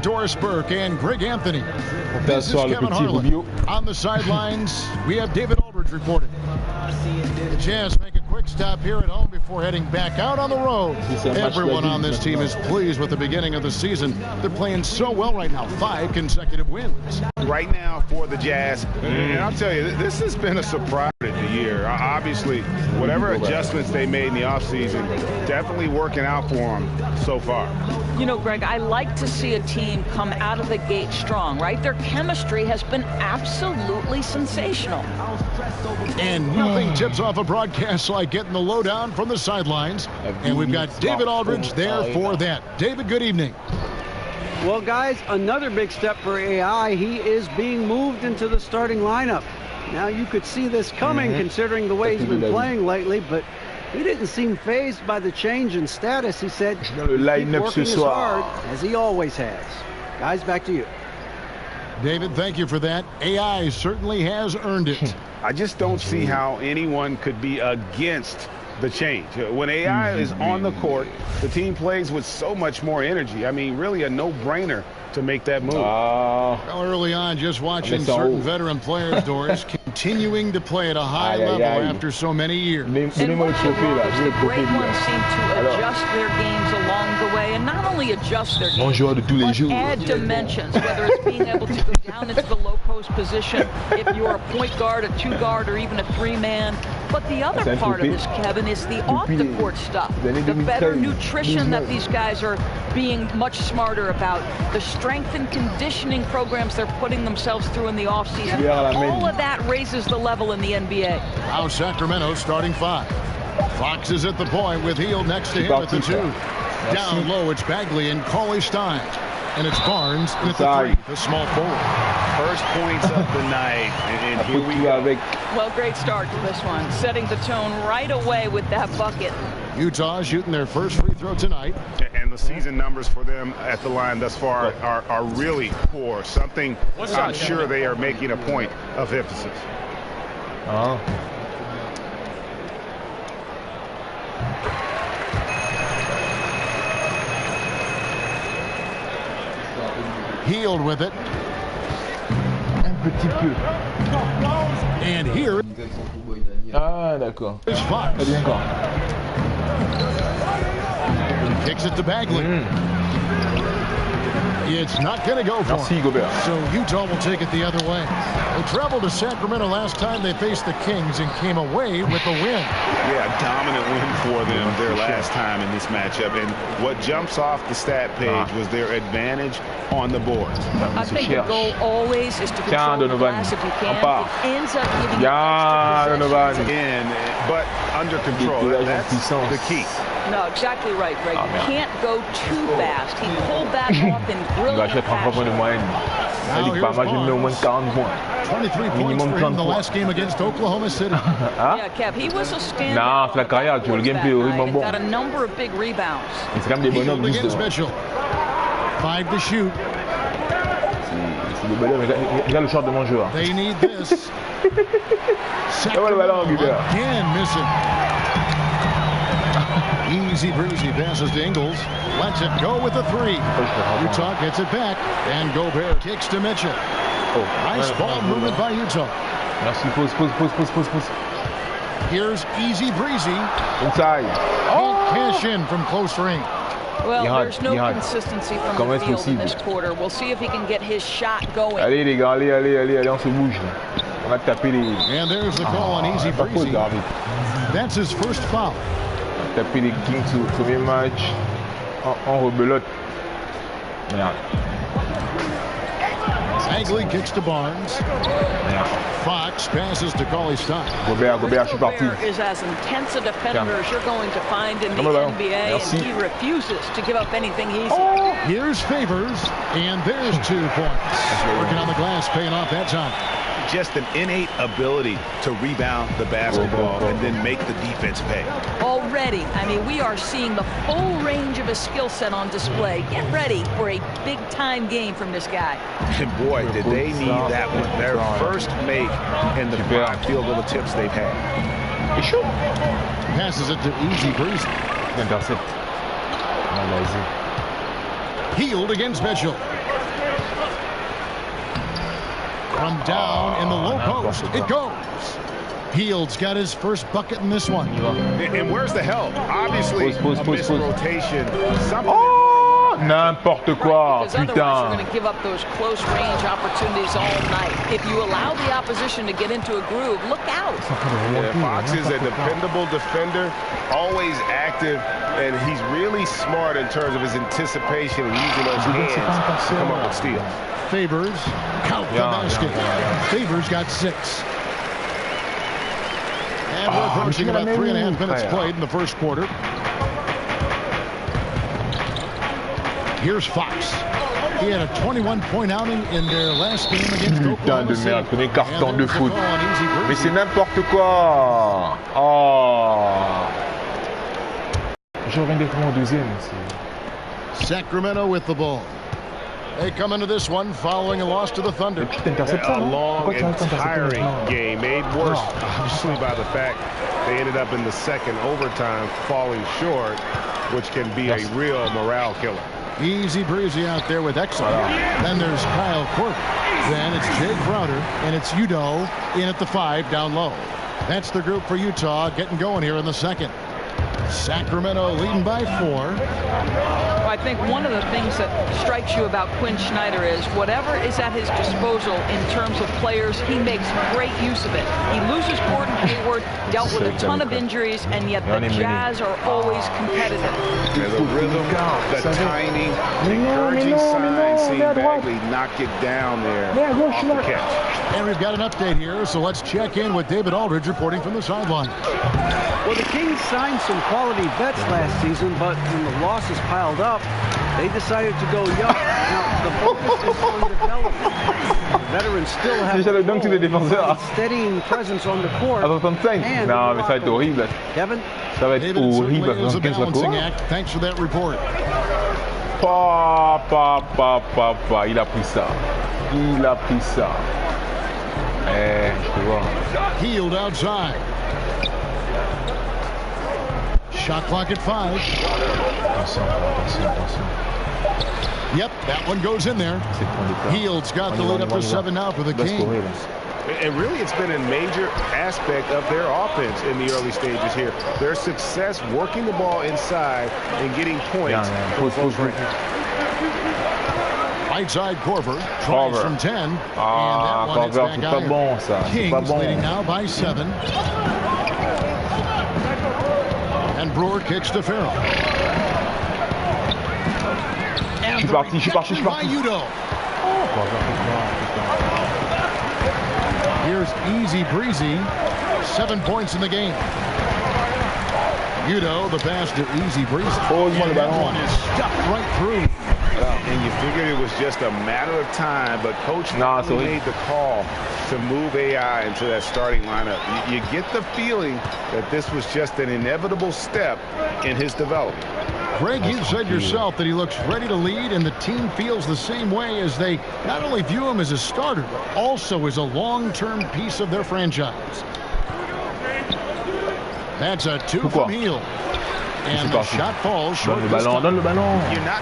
Doris Burke and Greg Anthony. This is Kevin Harlan. On the sidelines, we have David Aldridge reporting. The Jazz make a quick stop here at home before heading back out on the road. Everyone on this team is pleased with the beginning of the season. They're playing so well right now, 5 consecutive wins. Right now for the Jazz, and I'll tell you, this has been a surprise of the year. Obviously, whatever adjustments they made in the offseason, definitely working out for them so far. You know, Greg, I like to see a team come out of the gate strong, right? Their chemistry has been absolutely sensational. And nothing tips off a broadcast like getting the lowdown from the sidelines. And we've got David Aldridge there for that. David, good evening. Well, guys, another big step for AI. He is being moved into the starting lineup. Now, you could see this coming considering the way he's been playing lately, but he didn't seem fazed by the change in status. He said he's working as hard as he always has. Guys, back to you. David, thank you for that. AI certainly has earned it. I just don't see how anyone could be against the change. When AI is on the court, the team plays with so much more energy. I mean, really a no-brainer to make that move. Well, early on, just watching certain veteran players, Doris, continuing to play at a high level after so many years. And the great ones seem to adjust their games along the way, and not only adjust their games, but add dimensions, whether it's being able to go down into the low post position if you're a point guard, a 2-guard, or even a 3-man. But the other part of this, Kevin, is the off-the-court stuff, the better nutrition that these guys are being much smarter about, the strength and conditioning programs they're putting themselves through in the offseason. All of that raises the level in the NBA. Now Sacramento starting 5. Fox is at the point with Hield next to him at the 2. Down low, it's Bagley and Cauley-Stein. And it's Barnes at the 3, the small forward. First points of the night, and here we go. Well, great start to this one, setting the tone right away with that bucket. Utah shooting their first free throw tonight. And the season numbers for them at the line thus far are really poor. Something I'm sure they are making a point of emphasis. Hield with it. And here is Fox. Kicks it to Bagley. It's not going to go for him. So Utah will take it the other way. They traveled to Sacramento last time they faced the Kings and came away with the win. Yeah, a dominant win for them their last time in this matchup. And what jumps off the stat page was their advantage on the board. I think the goal always is to control the glass if you can. It ends up giving you extra possession. But under control. That's the key. No, exactly right, Greg. You can't go too fast. He pulled that off in brilliant fashion. Now here's Barnes. 23 points for him in the last game against Oklahoma City. Yeah, Kev, he was a standout. Got a number of big rebounds. Hield against Mitchell. 5 to shoot. They need this. Sacramento again missing. Easy breezy passes to Ingles. Lets it go with a 3. Utah gets it back. And Gobert kicks to Mitchell. Nice ball movement by Utah. Here's easy breezy. Inside. Can't cash in from close range. Well, there's no consistency from the field in this quarter. We'll see if he can get his shot going. Allez les gars, allez, on se bouge. On va taper les... And there's the call on easy breezy. That's his first foul. Taper les Kings au premier match en rebelote. Merde. Bagley kicks to Barnes. Fox passes to Cauley-Stein. Gobert, je suis parti. Is as intense a defender as you're going to find in the NBA, and he refuses to give up anything easy. Here's Favors, and there's 2 points. Working on the glass, paying off that time. Just an innate ability to rebound the basketball and then make the defense pay. Already, I mean, we are seeing the full range of his skill set on display. Get ready for a big-time game from this guy. And boy, did they need that one. Their first make in the 5 field goal attempts they've had. Passes it to easy breezy. Intercept. Hield against Mitchell. From down in the low post, it goes. Hield's got his first bucket in this one. And where's the help? Obviously, a missed rotation. Oh, n'importe quoi, putain. putain. We're going to give up those close range opportunities all night. If you allow the opposition to get into a groove, look out. Yeah, Fox is a dependable defender, always active, and he's really smart in terms of his anticipation and using those hands to come up with steals. Favors count the basket. Favors got 6. And we're approaching about 3.5 minutes played in the first quarter. Here's Fox. He had a 21-point outing in their last game against Putain de merde, premier carton de foot. Mais c'est n'importe quoi. Oh. Je reviens directement au deuxième. Sacramento with the ball. They come into this one following a loss to the Thunder. A long and tiring game, made worse obviously by the fact they ended up in the second overtime falling short, which can be a real morale killer. Easy breezy out there with excellent. Then there's Kyle Korver. Then it's Jay Crowder, and it's Udo in at the 5 down low. That's the group for Utah getting going here in the second. Sacramento leading by 4. Well, I think one of the things that strikes you about Quinn Snyder is whatever is at his disposal in terms of players, he makes great use of it. He loses Gordon Hayward, dealt with a ton of injuries, and yet the Jazz are always competitive. The rhythm, the timing, encouraging signs, seeing Bagley knock it down there off the catch. And we've got an update here, so let's check in with David Aldridge reporting from the sideline. Well, the Kings signed some quality vets last season, but when the losses piled up, they decided to go young. Now, the focus is on development. The veterans still have a steadying presence on the court. À 65. Non, mais ça va être horrible. Kevin? Ça va être horrible à 75. Thanks for that report. Il a pris ça. Il a pris ça. Je te vois. Hield outside. Shot clock at 5. Yep, that one goes in there. Hield's got the lead up to 7 now for the Kings. And really, it's been a major aspect of their offense in the early stages here. Their success working the ball inside and getting points. Right side Korver tries from 10. And that one is back out. Kings leading now by 7. And Brewer kicks to Farrell. And je suis parti. Here's Easy Breezy. 7 points in the game. Udo, the pass to Easy Breezy. And that one is stuffed right through. And you figured it was just a matter of time, but Coach made the call to move AI into that starting lineup. You get the feeling that this was just an inevitable step in his development. Greg, you said yourself that he looks ready to lead, and the team feels the same way as they not only view him as a starter, but also as a long-term piece of their franchise. That's a 2 from Hield. And the shot falls short. You're not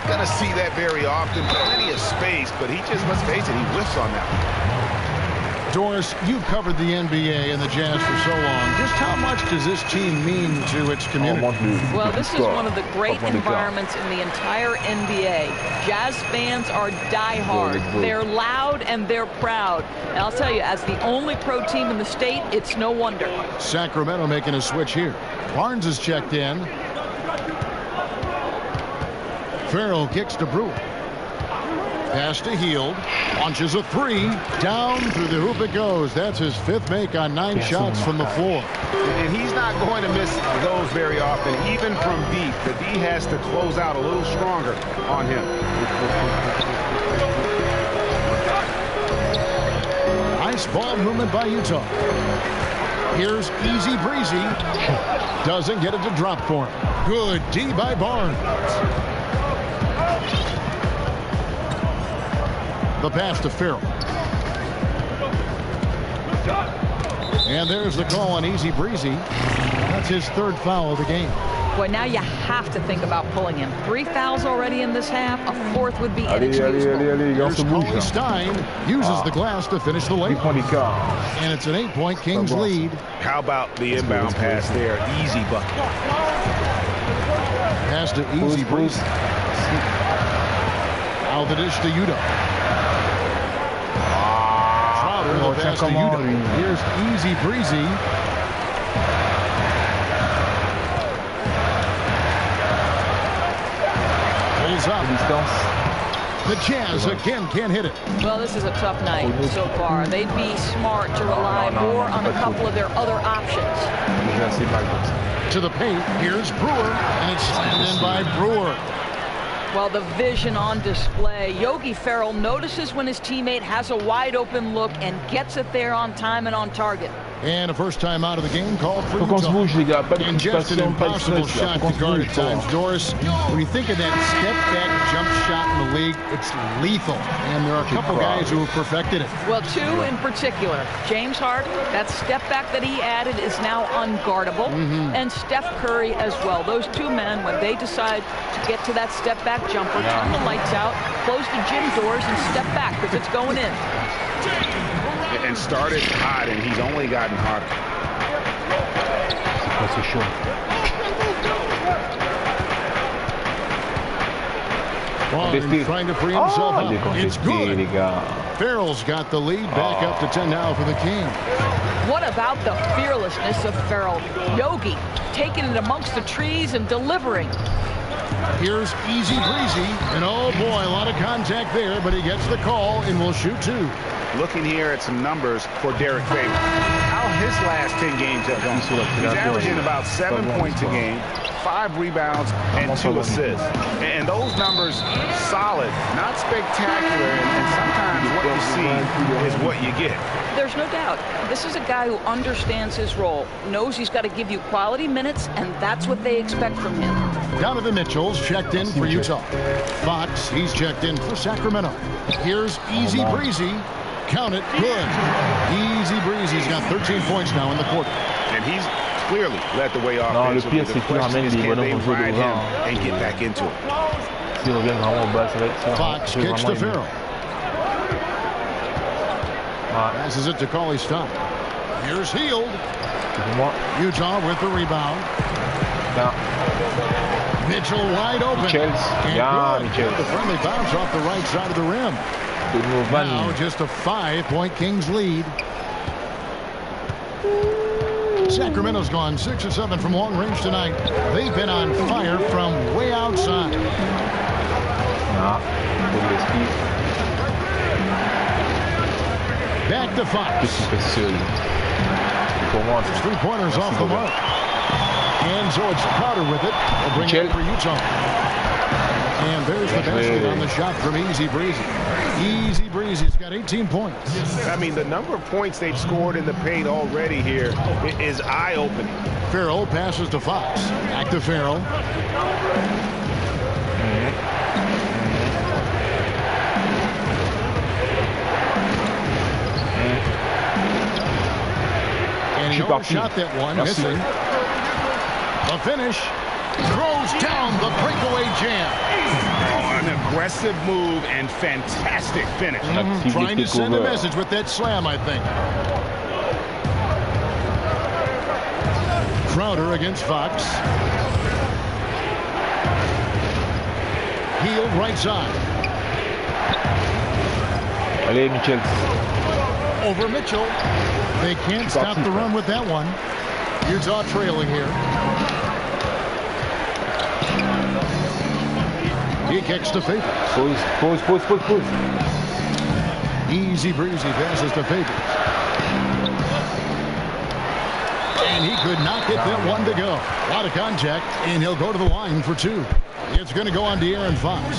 going to see that very often. Plenty of space, but he just, let's face it, he whiffs on that. Doris, you've covered the NBA and the Jazz for so long. Just how much does this team mean to its community? Well, this is one of the great environments in the entire NBA. Jazz fans are diehard. They're loud and they're proud. And I'll tell you, as the only pro team in the state, it's no wonder. Sacramento making a switch here. Barnes is checked in. Farrell kicks to Brewer. Pass to Hield. Launches a 3. Down through the hoop it goes. That's his 5th make on 9 shots from the floor. And he's not going to miss those very often, even from deep. The D has to close out a little stronger on him. Nice ball movement by Utah. Here's Easy Breezy. Doesn't get it to drop for him. Good D by Barnes. The pass to Farrell. And there's the call on Easy Breezy. That's his 3rd foul of the game. Boy, now you have to think about pulling him. 3 fouls already in this half. A fourth would be inexcusable. Here's Coley Stein uses the glass to finish the layup. And it's an 8-point Kings lead. How about the inbound pass there? Easy bucket. Pass to Easy Breezy. Out the dish to Yuta. Crowder, the pass to Yuta. Here's Easy Breezy. Pulls up. The Jazz again can't hit it. Well, this is a tough night so far. They'd be smart to rely more on a couple of their other options. To the paint, here's Brewer, and it's slammed in by Brewer. Well, the vision on display. Yogi Ferrell notices when his teammate has a wide open look and gets it there on time and on target. And a first time out of the game called for Utah. And just an impossible shot to guard at times. Doris, when you think of that step-back jump shot in the league, it's lethal. And there are a couple guys who have perfected it. Well, two in particular. James Harden, that step-back that he added is now unguardable. And Steph Curry as well. Those two men, when they decide to get to that step-back jumper, turn the lights out, close the gym doors, and step back because it's going in. And started hot, and he's only gotten hotter. That's for sure. Well, trying to free himself up. It's good. Farrell's got the lead, back up to 10 now for the King. What about the fearlessness of Ferrell? Yogi taking it amongst the trees and delivering. Here's Easy Breezy, and oh boy, a lot of contact there, but he gets the call and will shoot two. Looking here at some numbers for Derek Favors. How his last 10 games have gone. He's averaging about 7 points a game, 5 rebounds, and 2 assists. And those numbers, solid, not spectacular, and sometimes what you see is what you get. There's no doubt. This is a guy who understands his role, knows he's got to give you quality minutes, and that's what they expect from him. Donovan Mitchell's checked in for Utah. Fox, he's checked in for Sacramento. Here's Easy Breezy. Count it, good. Easy Breezy's got 13 points now in the quarter. And he's clearly led the way offensively. The question is, can they ride him and get back into it? Fox kicks to Ferrell. Passes it to Coley Stein. Here's Hield. Utah with the rebound. Mitchell wide open. The friendly bounce off the right side of the rim. Now just a 5-point Kings lead. Sacramento's gone 6 of 7 from long range tonight. They've been on fire from way outside. Back to Fox. His 3-pointers off the mark. And so it's Crowder with it. They'll bring it for Utah. And there's the basket on the shot from Easy Breezy. Easy Breezy's got 18 points. I mean, the number of points they've scored in the paint already here is eye-opening. Ferrell passes to Fox. Back to Ferrell. And he overshot that one, missing. The finish. Throws down the breakaway jam. An aggressive move and fantastic finish. Trying to send a message with that slam, I think. Crowder against Fox. Hield right side. Allez, Mitchell. Over Mitchell. They can't stop the run with that one. Utah trailing here. He kicks to Favors. Pause. Easy Breezy passes to Favors. And he could not get that one to go. A lot of contact, and he'll go to the line for 2. It's going to go on De'Aaron Fox.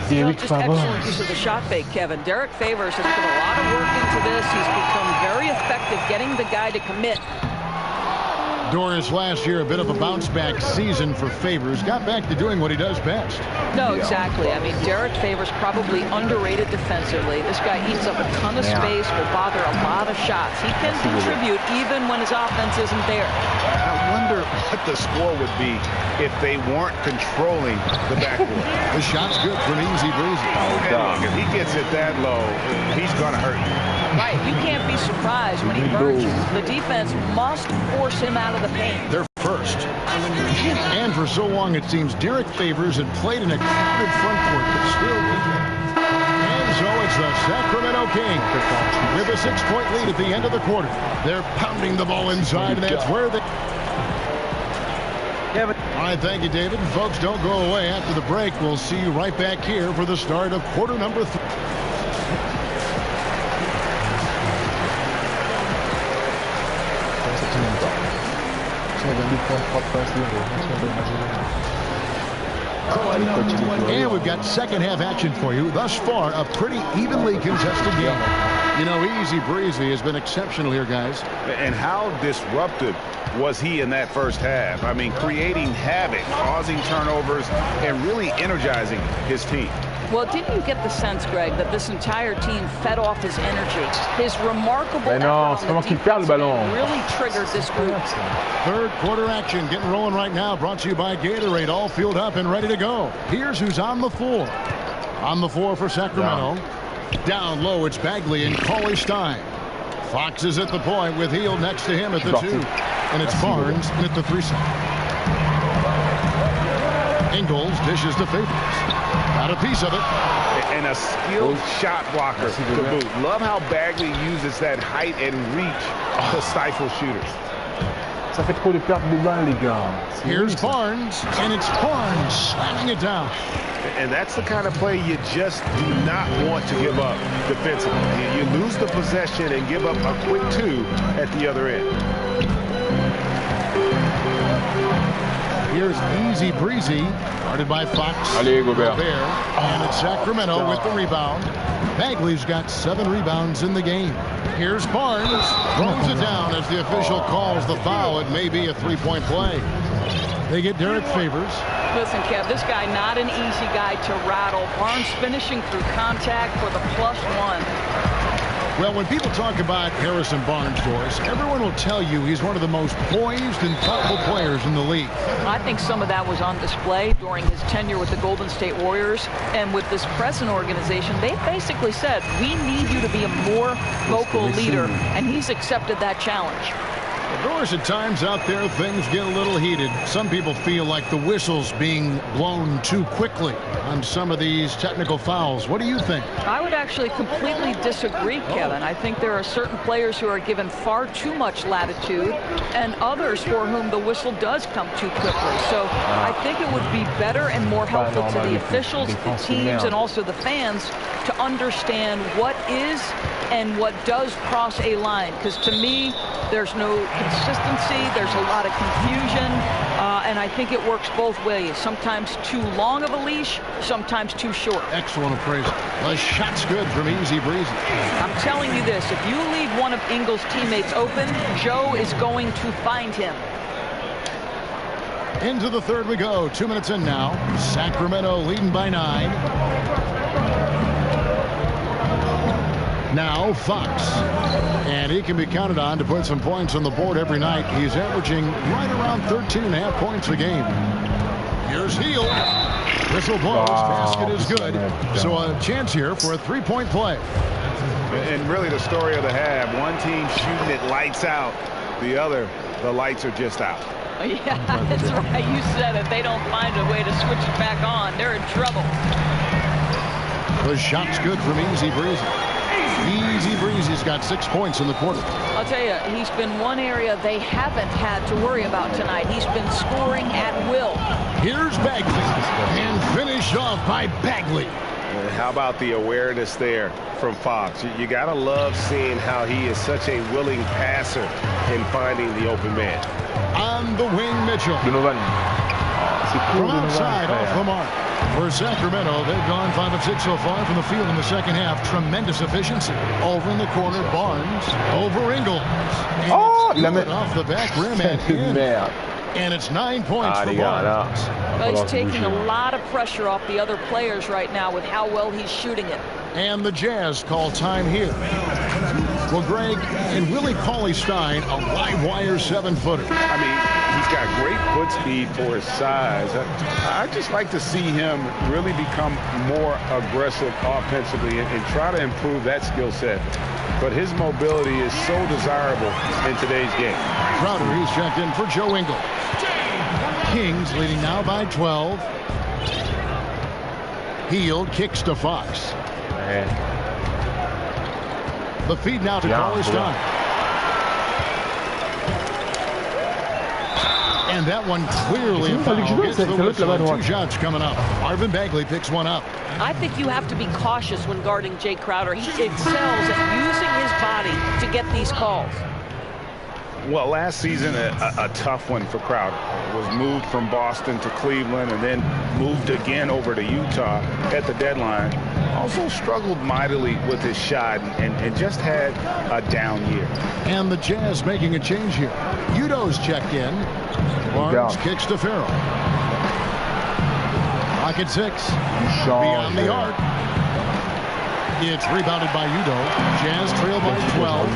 Still just excellent use of the shot fake, Kevin. Derek Favors has put a lot of work into this. He's become very effective getting the guy to commit. Doris, last year, a bit of a bounce-back season for Favors. Got back to doing what he does best. No, exactly. I mean, Derek Favors probably underrated defensively. This guy eats up a ton of space, will bother a lot of shots. He can contribute even when his offense isn't there. I wonder what the score would be if they weren't controlling the backcourt. The shot's good from Easy Breezy. Look, if he gets it that low, he's going to hurt you. Right, you can't be surprised when he burns you. The defense must force him out of the paint. They're first. And for so long, it seems Derek Favors had played in a crowded front court, but still. And so it's the Sacramento Kings with a 6-point lead at the end of the quarter. They're pounding the ball inside, and that's where they... All right, thank you, David. And folks, don't go away. After the break, we'll see you right back here for the start of quarter number 3. And we've got second half action for you. Thus far, a pretty evenly contested game. You know, Easy Breezy has been exceptional here, guys. And how disruptive was he in that first half? I mean, creating havoc, causing turnovers, and really energizing his team. Well, didn't you get the sense, Greg, that this entire team fed off his energy? His remarkable effort on the defense really triggered this group. Third quarter action getting rolling right now. Brought to you by Gatorade. All fueled up and ready to go. Here's who's on the floor. On the floor for Sacramento. Down low, it's Bagley and Cauley Stein. Fox is at the point with Hield next to him at the 2. And it's Barnes at the 3 side. Ingles dishes to Favors. Got a piece of it. And a skilled shot blocker to boot. Love how Bagley uses that height and reach to stifle shooters. Ça fait trop de pertes de balles, les gars. Here's Barnes, and it's Barnes slamming it down. And that's the kind of play you just do not want to give up defensively. You lose the possession and give up a quick 2 at the other end. Here's Easy Breezy, guarded by Fox. Allez, Gobert. And it's Sacramento with the rebound. Bagley's got 7 rebounds in the game. Here's Barnes, throws it down as the official calls the foul. It may be a 3-point play. They get Derek Favors. Listen, Kev, this guy not an easy guy to rattle. Barnes finishing through contact for the +1. Well, when people talk about Harrison Barnes, Doris, everyone will tell you he's one of the most poised and thoughtful players in the league. I think some of that was on display during his tenure with the Golden State Warriors. And with this present organization, they basically said, we need you to be a more vocal leader. And he's accepted that challenge. Doris, at times out there, things get a little heated. Some people feel like the whistle's being blown too quickly on some of these technical fouls. What do you think? I would actually completely disagree, Kevin. I think there are certain players who are given far too much latitude and others for whom the whistle does come too quickly. So I think it would be better and more helpful to the officials, the teams, and also the fans to understand what is and what does cross a line. Because to me, there's no consistency, there's a lot of confusion, and I think it works both ways. Sometimes too long of a leash, sometimes too short. Excellent appraisal. The shot's good from Easy Breezy. I'm telling you this, if you leave one of Ingles' teammates open, Joe is going to find him. Into the third we go. 2 minutes in now. Sacramento leading by 9. Now Fox, and he can be counted on to put some points on the board every night. He's averaging right around 13.5 points a game. Here's Hield. Whistle blows. Basket is good. So a chance here for a 3-point play. And really the story of the half. One team shooting it lights out. The other, the lights are just out. Yeah, that's right. You said it. They don't find a way to switch it back on. They're in trouble. The shot's good from Easy Breezy. Easy Breezy's got 6 points in the quarter. I'll tell you, he's been one area they haven't had to worry about tonight. He's been scoring at will. Here's Bagley, and finished off by Bagley. How about the awareness there from Fox? You got to love seeing how he is such a willing passer in finding the open man. On the wing, Mitchell. From outside, off the mark. For Sacramento, they've gone 5 of 6 so far from the field in the second half. Tremendous efficiency. Over in the corner, Barnes. Over Ingles. And it's off the back rim and in. And it's 9 points for Barnes. Well, he's taking a lot of pressure off the other players right now with how well he's shooting it. And the Jazz call time here. Well, Greg, and Willie Cauley-Stein, a live wire 7-footer. I mean, he's got great foot speed for his size. I just like to see him really become more aggressive offensively and try to improve that skill set. But his mobility is so desirable in today's game. Crowder, he's checked in for Joe Ingles. Kings leading now by 12. Hield kicks to Fox. The feed now to Cauley-Stein. And that one clearly a foul. Gets the whistle. 2 shots coming up. Marvin Bagley picks one up. I think you have to be cautious when guarding Jay Crowder. He excels at using his body to get these calls. Well, last season, a tough one for Crowder. Was moved from Boston to Cleveland and then moved again over to Utah at the deadline. Also struggled mightily with his shot and just had a down year. And the Jazz making a change here. Udo's checked in. Barnes kicks to Farrell. Pocket 6. Beyond the arc. It's rebounded by Udo. Jazz trail by 12.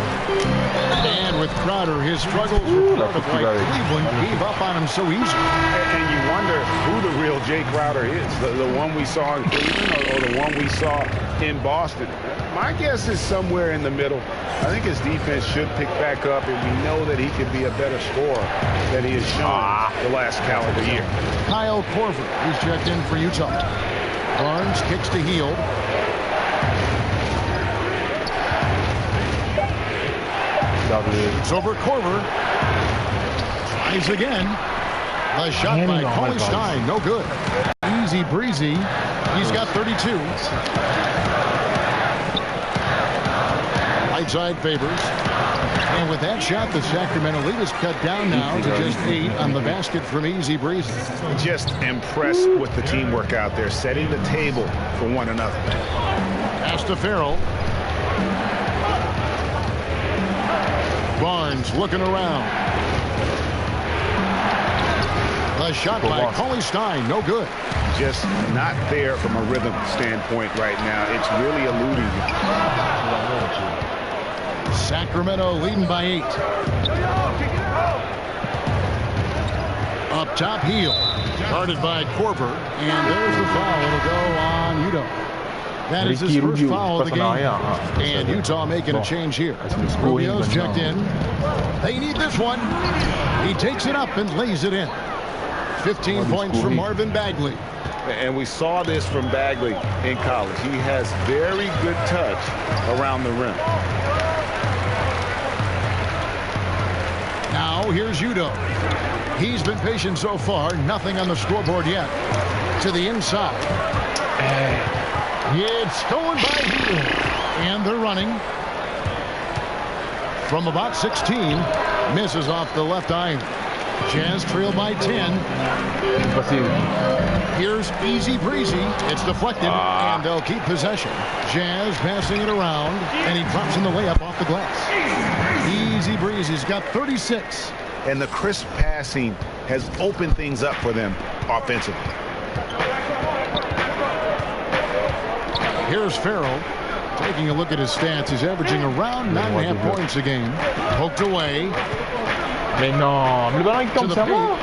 And with Crowder, his struggles were part of why Cleveland gave up on him so easily. And you wonder who the real Jay Crowder is. The one we saw in Cleveland or the one we saw in Boston. My guess is somewhere in the middle. I think his defense should pick back up, and we know that he could be a better scorer than he has shown the last calendar year. Kyle Korver, he's checked in for Utah. Barnes kicks to Hield. It's over Korver. Tries again. The shot by Cauley-Stein, no good. Easy breezy. He's got 32. Right side favors. And with that shot, the Sacramento lead is cut down now to just 8 on the basket from Easy Breezy. Just impressed with the teamwork out there, setting the table for one another. Pass to Farrell. Barnes looking around. The shot by Cauley-Stein, no good. Just not there from a rhythm standpoint right now. It's really eluding him. Sacramento leading by 8. Up top, Hield. Guarded by Korver. And there's the foul. It'll go on Udo. That is his first foul of the game. And Utah making a change here. Rubio's checked in. They need this one. He takes it up and lays it in. 15 points from Marvin Bagley. And we saw this from Bagley in college. He has very good touch around the rim. Now here's Udo. He's been patient so far. Nothing on the scoreboard yet. To the inside. It's stolen by Hield. And they're running. From about 16. Misses off the left iron. Jazz trail by 10. Here's Easy Breezy. It's deflected, and they'll keep possession. Jazz passing it around, and he drops in the layup off the glass. Easy Breezy's got 36. And the crisp passing has opened things up for them offensively. Here's Farrell. Taking a look at his stats, he's averaging around 9.5 points a game. Poked away. Mais non, mais le ballon il tombe, ça va.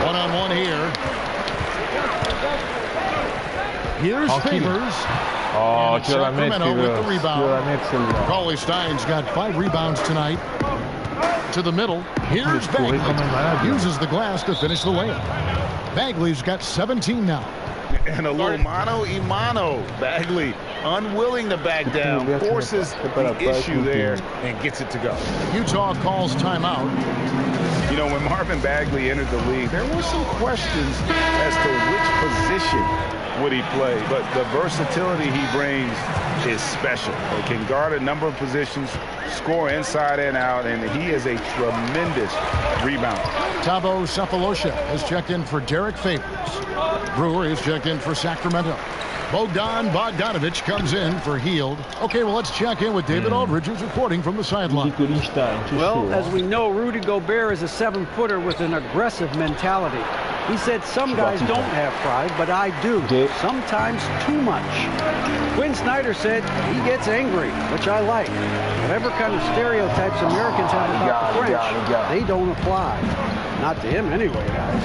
One-on-one here. Here's Favors. Oh, tu vas la mettre, with the rebound. Cauley-Stein's got 5 rebounds tonight. To the middle. Here's Bagley. Uses the glass to finish the layup. Bagley's got 17 now. And a little mano-y-mano. Bagley unwilling to back down, forces the issue there and gets it to go. Utah calls timeout. You know, when Marvin Bagley entered the league, there were some questions as to which position would he play, but the versatility he brings is special. He can guard a number of positions, score inside and out, and he is a tremendous rebounder. Tabo Cephalosha has checked in for Derek Favors. Brewer is checked in for Sacramento. Bogdan Bogdanovic comes in for Heald. Okay, well, let's check in with David Aldridge, who's reporting from the sideline. Well, as we know, Rudy Gobert is a 7-footer with an aggressive mentality. He said some guys don't have pride, but I do. Sometimes too much. Quinn Snyder said he gets angry, which I like. Whatever kind of stereotypes Americans have about the French, they don't apply. Not to him anyway, guys.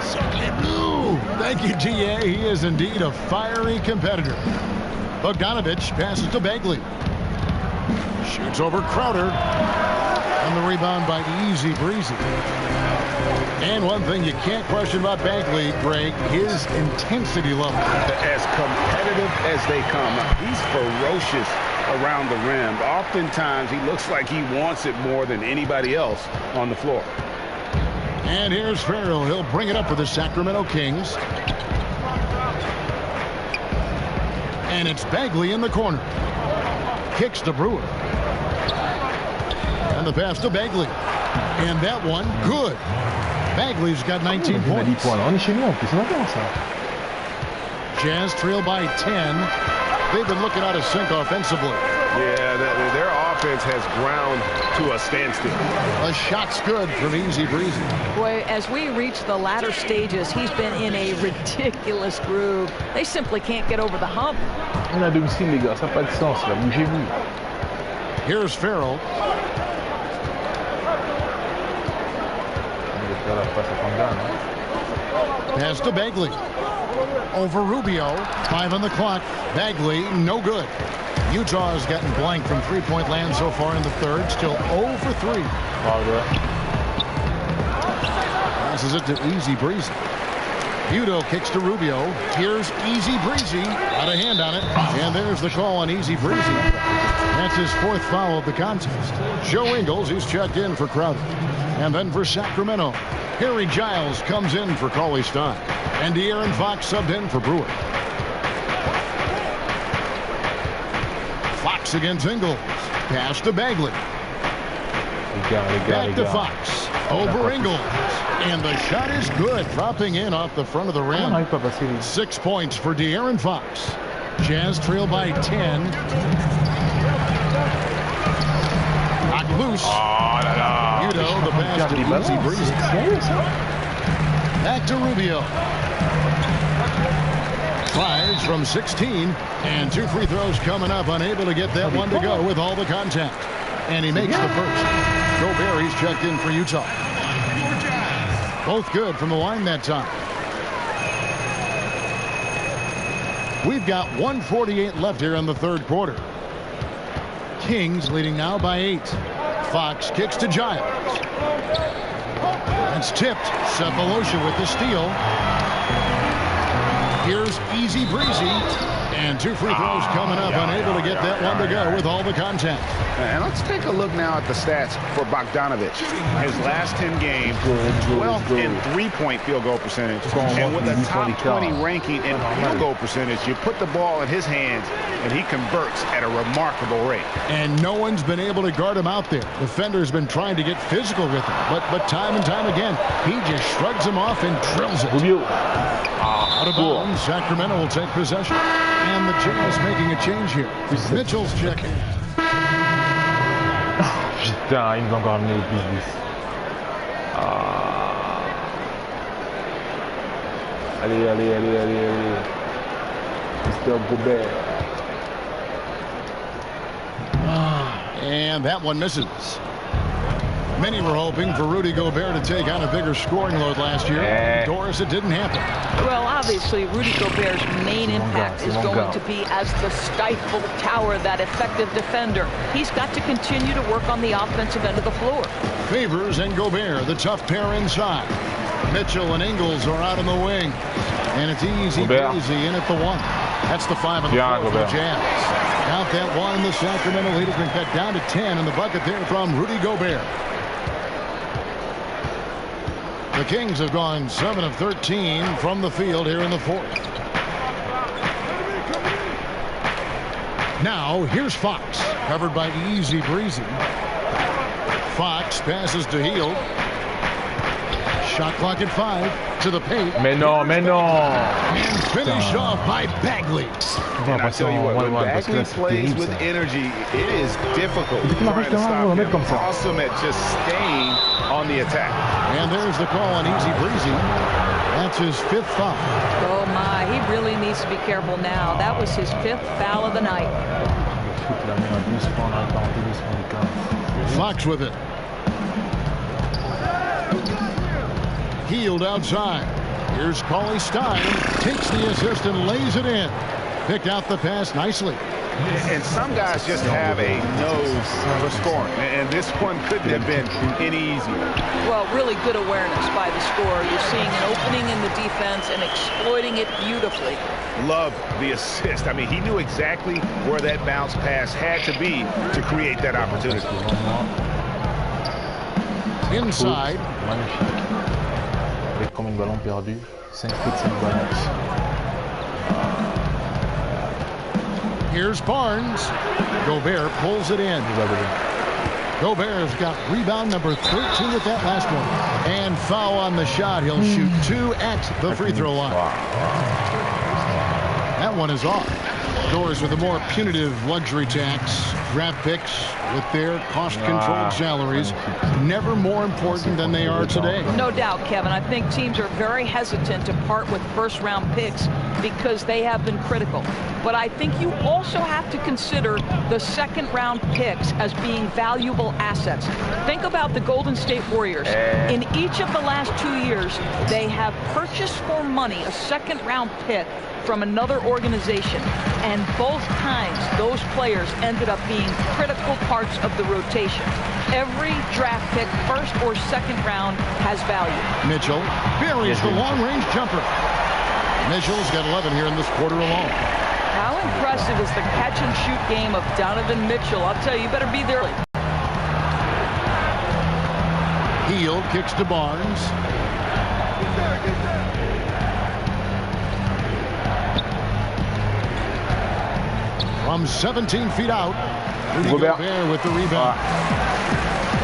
Certainly blue. Thank you, T.A. He is indeed a fiery competitor. Bogdanovic passes to Bagley. Shoots over Crowder. And the rebound by Easy Breezy. And one thing you can't question about Bagley, Greg, his intensity level. As competitive as they come. He's ferocious around the rim. Oftentimes, he looks like he wants it more than anybody else on the floor. And here's Farrell. He'll bring it up for the Sacramento Kings. And it's Bagley in the corner. Kicks to Brewer. And the pass to Bagley. And that one, good. Bagley's got 19 points. Jazz trail by 10. They've been looking out of sync offensively. Yeah, their offense has ground to a standstill. A shot's good from Easy Breezy. Boy, as we reach the latter stages, he's been in a ridiculous groove. They simply can't get over the hump. On a domicile, les gars, ça n'a pas de sens, là. Bougez-vous. Here's Farrell. Pass to Bagley. Over Rubio. 5 on the clock. Bagley, no good. Utah has gotten blank from three-point land so far in the third. Still 0 for 3. Passes it to Easy Breezy. Udo kicks to Rubio. Here's Easy Breezy. Got a hand on it. And there's the call on Easy Breezy. That's his 4th foul of the contest. Joe Ingles, he's checked in for Crowder. And then for Sacramento, Harry Giles comes in for Cauley Stein. And De'Aaron Fox subbed in for Brewer. Fox against Ingles. Pass to Bagley. Back to Fox. Over Ingles. And the shot is good. Dropping in off the front of the rim. 6 points for De'Aaron Fox. Jazz trail by 10. Knocked loose. Udo, the pass to Easy Breezy. Back to Rubio. Fires from 16. And 2 free throws coming up. Unable to get that one to go with all the contact. And he makes the first. Gobert, he's checked in for Utah. Both good from the line that time. We've got 1:48 left here in the third quarter. Kings leading now by 8. Fox kicks to Giles. It's tipped. Cephalosha with the steal. Here's Easy Breezy. And 2 free throws coming up. Unable to get that one to go with all the contact. And let's take a look now at the stats for Bogdanovic. His last 10 games, 12th in 3-point field goal percentage. And with a top 20 ranking in field goal percentage, you put the ball in his hands, and he converts at a remarkable rate. And no one's been able to guard him out there. Defender's been trying to get physical with him. But time and time again, he just shrugs him off and drills it. Out of bounds, Sacramento will take possession. And the Jazz making a change here. Mitchell's checking. Putain, il nous a encore amené au plus 10. Allez. Mr. Gobert. And that one misses. Many were hoping for Rudy Gobert to take on a bigger scoring load last year. Doris, it didn't happen. Well, obviously, Rudy Gobert's main impact is going to be as the stifled tower, that effective defender. He's got to continue to work on the offensive end of the floor. Favors and Gobert, the tough pair inside. Mitchell and Ingles are out on the wing. And it's Easy Breezy in at the 1. That's the 5 on the floor for the Jazz. Count that one. The Sacramento lead has been cut down to 10 in the bucket there from Rudy Gobert. The Kings have gone 7 of 13 from the field here in the fourth. Now, here's Fox, covered by Easy Breezy. Fox passes to Hield. Shot clock at 5 to the paint. Mais non, mais non. And finished off by Bagley. And I tell you what, when Bagley plays with energy, it is difficult trying to stop him. Awesome at just staying on the attack. And there's the call on Easy Breezy. That's his 5th foul. Oh my, he really needs to be careful now. That was his 5th foul of the night. Fox with it. Hield outside. Here's Cauley Stein. Takes the assist and lays it in. Picked out the pass nicely. And some guys just have a nose for scoring. And this one couldn't have been any easier. Well, really good awareness by the scorer. You're seeing an opening in the defense and exploiting it beautifully. Love the assist. I mean, he knew exactly where that bounce pass had to be to create that opportunity. Inside. Avec combien de ballons perdus? 5 hits, 5 ballons. Here's Barnes. Gobert pulls it in. Gobert's got rebound number 13 with that last one. And foul on the shot. He'll shoot 2 at the free throw line. That one is off. Doors with a more punitive luxury tax. Draft picks with their cost-controlled salaries never more important than they are today. No doubt, Kevin. I think teams are very hesitant to part with first-round picks because they have been critical. But I think you also have to consider the second-round picks as being valuable assets. Think about the Golden State Warriors. In each of the last 2 years, they have purchased for money a second-round pick from another organization, and both times those players ended up being critical parts of the rotation. Every draft pick, first or second round, has value. Mitchell buries the long-range jumper. Mitchell's got 11 here in this quarter alone. How impressive is the catch-and-shoot game of Donovan Mitchell? I'll tell you, you better be there. Hield kicks to Barnes. From 17 feet out, Gobert with the rebound.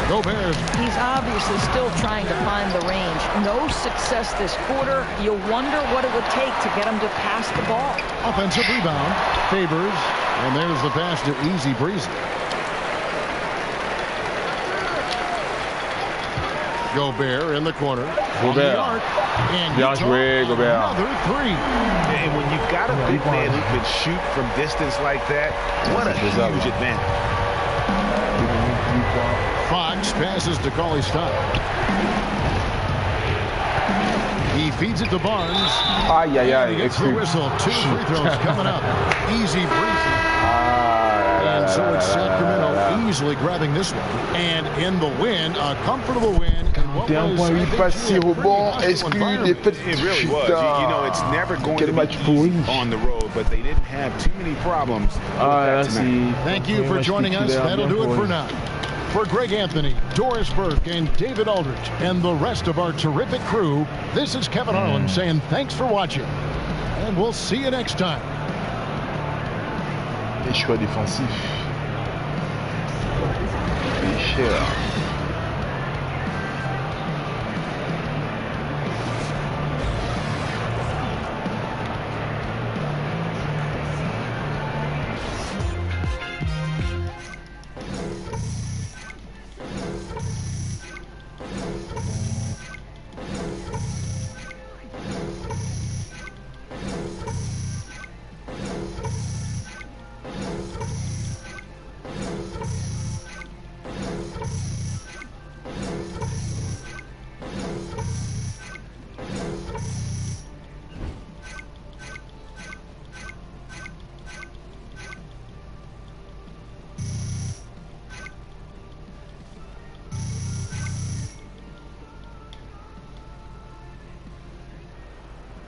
Gobert. He's obviously still trying to find the range. No success this quarter. You'll wonder what it would take to get him to pass the ball. Offensive rebound. Favors. And there's the pass to Easy Breezy. Gobert in the corner. Gobert. Bien joué, Gobert. Another 3. And when you've got a big man who can shoot from distance like that, what a huge advantage. Fox passes to Cauley Stein. He feeds it to Barnes. Aïe, aïe, aïe. Gets the whistle. 2 free throws coming up. Easy Breezy. And so it's Sacramento easily grabbing this one. And in the win, a comfortable win. It really was. You know, it's never going to be easy on the road, but they didn't have too many problems. Thank you for joining us. That'll do it for now. For Greg Anthony, Doris Burke, and David Aldridge, and the rest of our terrific crew, this is Kevin Harlan saying thanks for watching. And we'll see you next time. Les choix défensifs. C'est cher.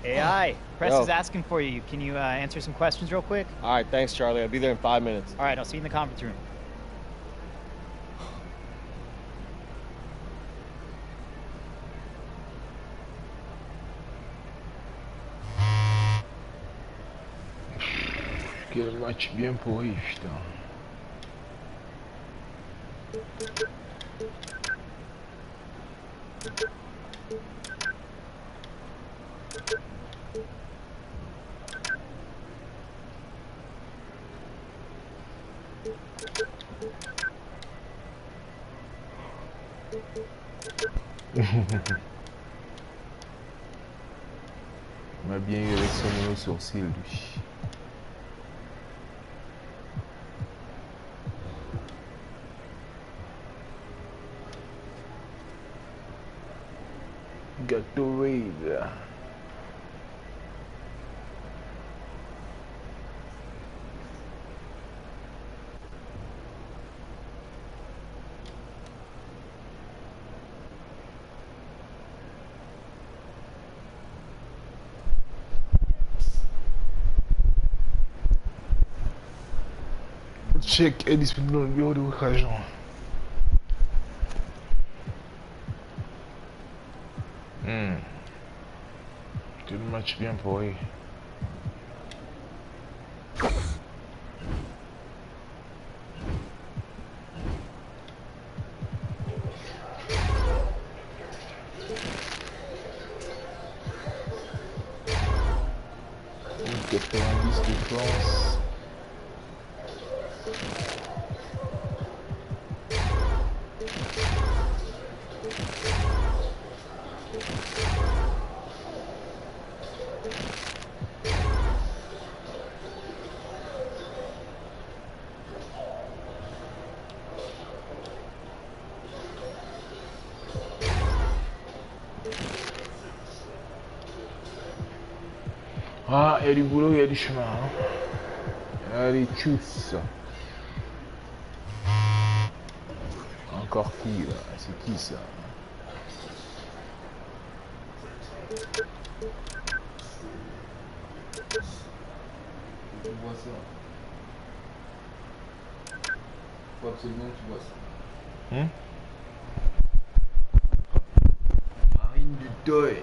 AI, press is asking for you. Can you answer some questions real quick? All right, thanks, Charlie. I'll be there in 5 minutes. All right, I'll see you in the conference room. Ok. Quel match bien pourri, putain. On m'a bien eu avec son nouveau sourcil, lui. Gâteau raid. Check est disponible dans le bureau de votre agent. C'est le match bien pourri. « 90 de France. Ah, il y a du boulot, il y a du chemin. Hein. Allez, tchuss. Encore qui là? C'est qui ça? Tu vois ça. Faut absolument que tu vois ça. Marine du Toy.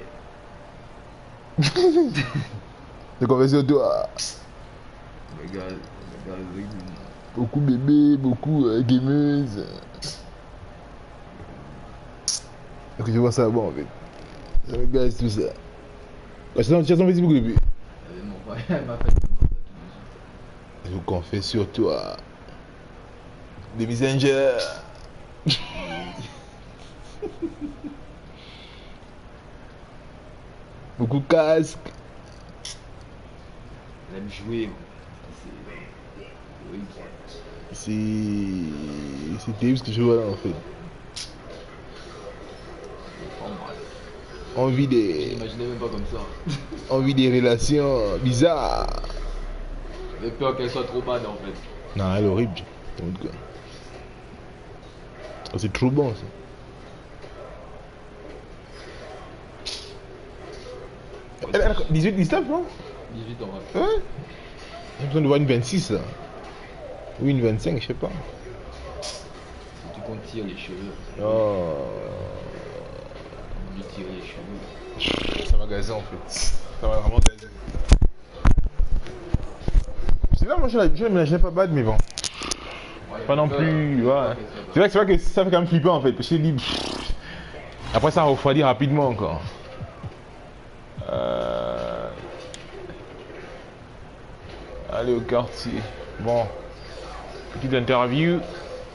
C'est quoi, vas-y, toi? Regarde, beaucoup bébé, beaucoup gameuse. Ok, je vois ça bon en fait. Ça me gaze tout ça. Tu as son Facebook depuis? Je vous confesse sur toi. Des messengers. Beaucoup casque. Elle aime jouer. C'est terrible ce que je vois là en fait. On vit des. J'imaginais même pas comme ça. On vit des relations bizarres. J'ai peur qu'elle soit trop bad en fait. Non, elle est horrible. C'est trop bon ça. Elle a 18, 19 non? 18 ans. Ouais. J'ai besoin de voir une 26 là. Ou une 25, je sais pas. Tu comptes tirer les cheveux. Oh. Lui tirer les cheveux. Ça m'a gazé en fait. Ça m'a vraiment gazé. C'est là, moi je l'imaginais pas bad, mais bon. Ouais, pas non plus. Ouais. C'est vrai que ça fait quand même flipper en fait. Parce que je dis. Après ça refroidit rapidement encore. Allez au quartier. Bon. Petite interview.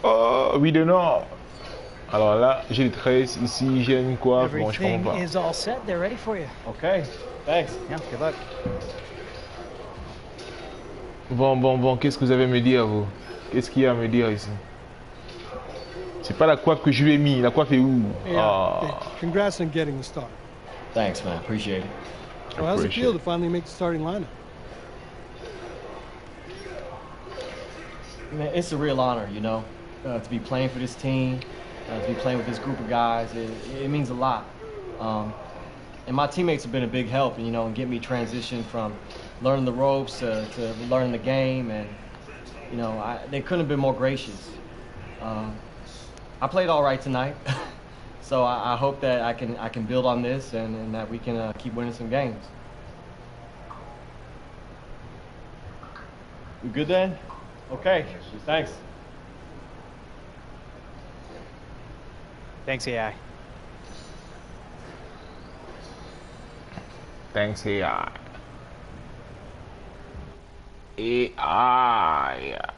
Oh, oui de Nord. Alors là, j'ai les tresses ici, j'ai une coiffe. Bon, je comprends pas. Everything is all set. They're ready for you. Okay. Thanks. Yeah, good luck. Bon, qu'est-ce que vous avez à me dire, vous? Qu'est-ce qu'il y a à me dire ici? C'est pas la coiffe que je lui ai mis. La coiffe est où? Yeah, congrats on getting the start. Thanks, man. Appreciate it. So how's it feel to finally make the starting lineup? Man, it's a real honor, you know, to be playing for this team, to be playing with this group of guys. It means a lot. And my teammates have been a big help, you know, in getting me transitioned from learning the ropes to learning the game. And, you know, they couldn't have been more gracious. I played all right tonight. So I hope that I can build on this and that we can keep winning some games. We good then? Okay, thanks. Thanks, AI. Thanks, AI. AI.